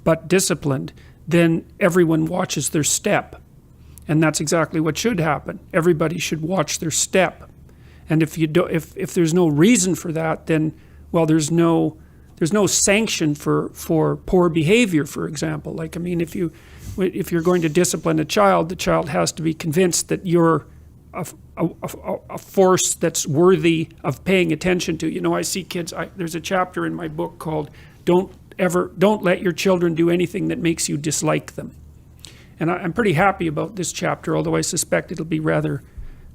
but disciplined, then everyone watches their step. And that's exactly what should happen. Everybody should watch their step. And if there's no reason for that, then, well, there's no sanction for poor behavior, for example. Like, I mean, if you're going to discipline a child, the child has to be convinced that you're a force that's worthy of paying attention to. You know, I see kids, there's a chapter in my book called Don't Let Your Children Do Anything That Makes You Dislike Them. And I'm pretty happy about this chapter, although I suspect it'll be rather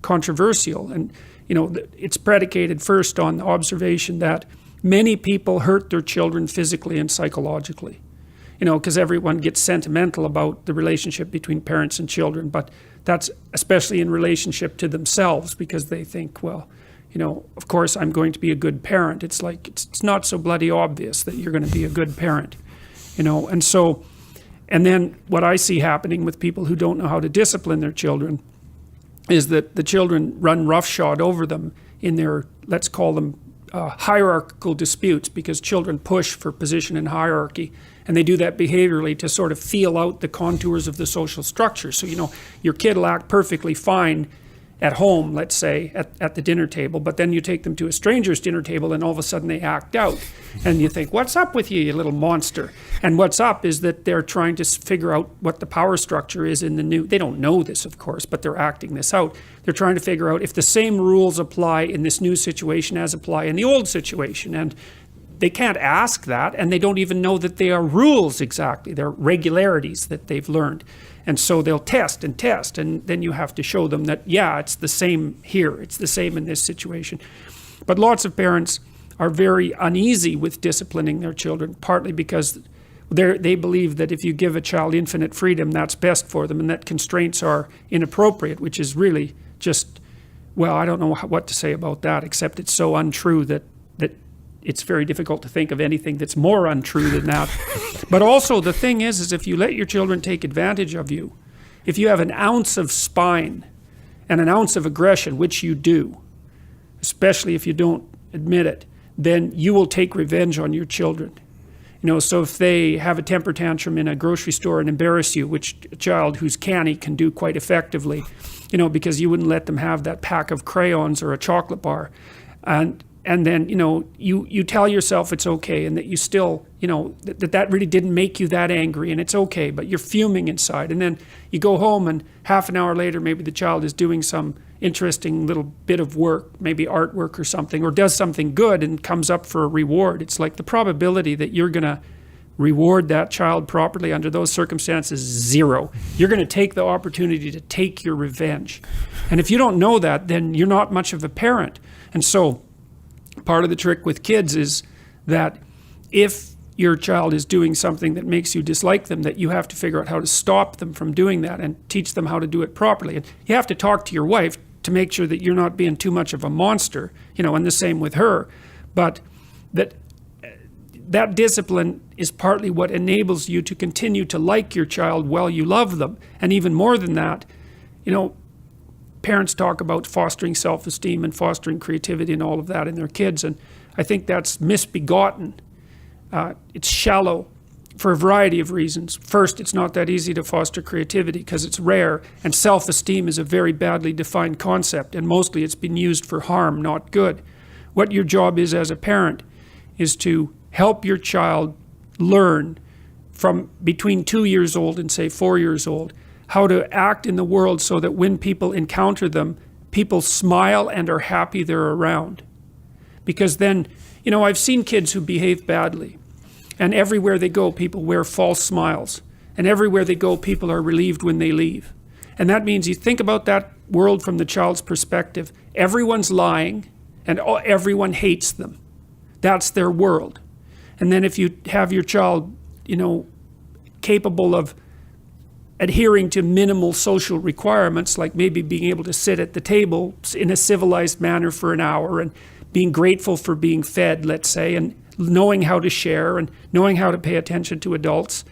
controversial. And, you know, it's predicated first on the observation that many people hurt their children physically and psychologically. You know, because everyone gets sentimental about the relationship between parents and children, but that's especially in relationship to themselves, because they think, well, you know, of course I'm going to be a good parent. It's like, it's not so bloody obvious that you're going to be a good parent, you know. And so, and then what I see happening with people who don't know how to discipline their children is that the children run roughshod over them in their, let's call them hierarchical disputes, because children push for position in hierarchy. And they do that behaviorally to sort of feel out the contours of the social structure. So, you know, your kid will act perfectly fine at home, let's say, at the dinner table, but then you take them to a stranger's dinner table and all of a sudden they act out. And you think, what's up with you, you little monster? And what's up is that they're trying to figure out what the power structure is in the new, they don't know this, of course, but they're acting this out. They're trying to figure out if the same rules apply in this new situation as apply in the old situation. And they can't ask that, and they don't even know that they are rules exactly. They're regularities that they've learned. And so they'll test, and then you have to show them that, yeah, it's the same here. It's the same in this situation. But lots of parents are very uneasy with disciplining their children, partly because they believe that if you give a child infinite freedom, that's best for them, and that constraints are inappropriate, which is really just, well, I don't know what to say about that, except it's so untrue that it's very difficult to think of anything that's more untrue than that. But also the thing is if you let your children take advantage of you, if you have an ounce of spine and an ounce of aggression, which you do, especially if you don't admit it, then you will take revenge on your children. You know, so if they have a temper tantrum in a grocery store and embarrass you, which a child who's canny can do quite effectively, you know, because you wouldn't let them have that pack of crayons or a chocolate bar. And then, you know, you tell yourself it's okay, and that you still, you know, that really didn't make you that angry, and it's okay, but you're fuming inside. And then you go home, and half an hour later, maybe the child is doing some interesting little bit of work, maybe artwork or something, or does something good and comes up for a reward. It's like the probability that you're going to reward that child properly under those circumstances is zero. You're going to take the opportunity to take your revenge. And if you don't know that, then you're not much of a parent. And so part of the trick with kids is that if your child is doing something that makes you dislike them, that you have to figure out how to stop them from doing that and teach them how to do it properly. And you have to talk to your wife to make sure that you're not being too much of a monster, you know, and the same with her. But that discipline is partly what enables you to continue to like your child while you love them. And even more than that, you know, parents talk about fostering self-esteem and fostering creativity and all of that in their kids, and I think that's misbegotten. It's shallow for a variety of reasons. First, it's not that easy to foster creativity because it's rare, and self-esteem is a very badly defined concept, and mostly it's been used for harm, not good. What your job is as a parent is to help your child learn from between 2 years old and say 4 years old how to act in the world so that when people encounter them, people smile and are happy they're around. Because then, you know, I've seen kids who behave badly, and everywhere they go, people wear false smiles. And everywhere they go, people are relieved when they leave. And that means you think about that world from the child's perspective. Everyone's lying, and everyone hates them. That's their world. And then if you have your child, you know, capable of adhering to minimal social requirements, like maybe being able to sit at the table in a civilized manner for an hour and being grateful for being fed, let's say, and knowing how to share and knowing how to pay attention to adults,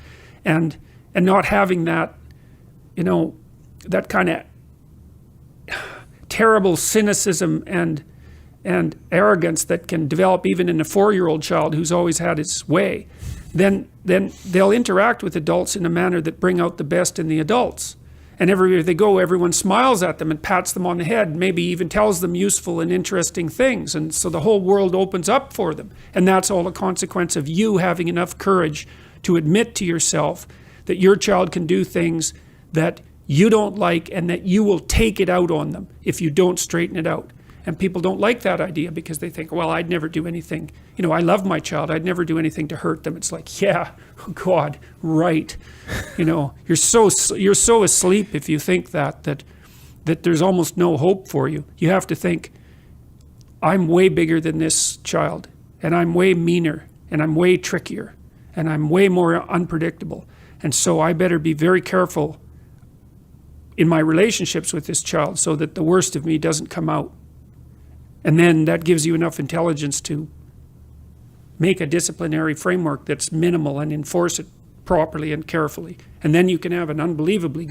and not having that, you know, that kind of terrible cynicism and arrogance that can develop even in a 4-year-old child who's always had his way. then they'll interact with adults in a manner that bring out the best in the adults. And everywhere they go, everyone smiles at them and pats them on the head, maybe even tells them useful and interesting things. And so the whole world opens up for them. And that's all a consequence of you having enough courage to admit to yourself that your child can do things that you don't like, and that you will take it out on them if you don't straighten it out. And people don't like that idea because they think, well, I'd never do anything. You know, I love my child. I'd never do anything to hurt them. It's like, yeah, oh God, right. You know, you're so asleep if you think that there's almost no hope for you. You have to think, I'm way bigger than this child, and I'm way meaner, and I'm way trickier, and I'm way more unpredictable. And so I better be very careful in my relationships with this child so that the worst of me doesn't come out. And then that gives you enough intelligence to make a disciplinary framework that's minimal and enforce it properly and carefully. And then you can have an unbelievably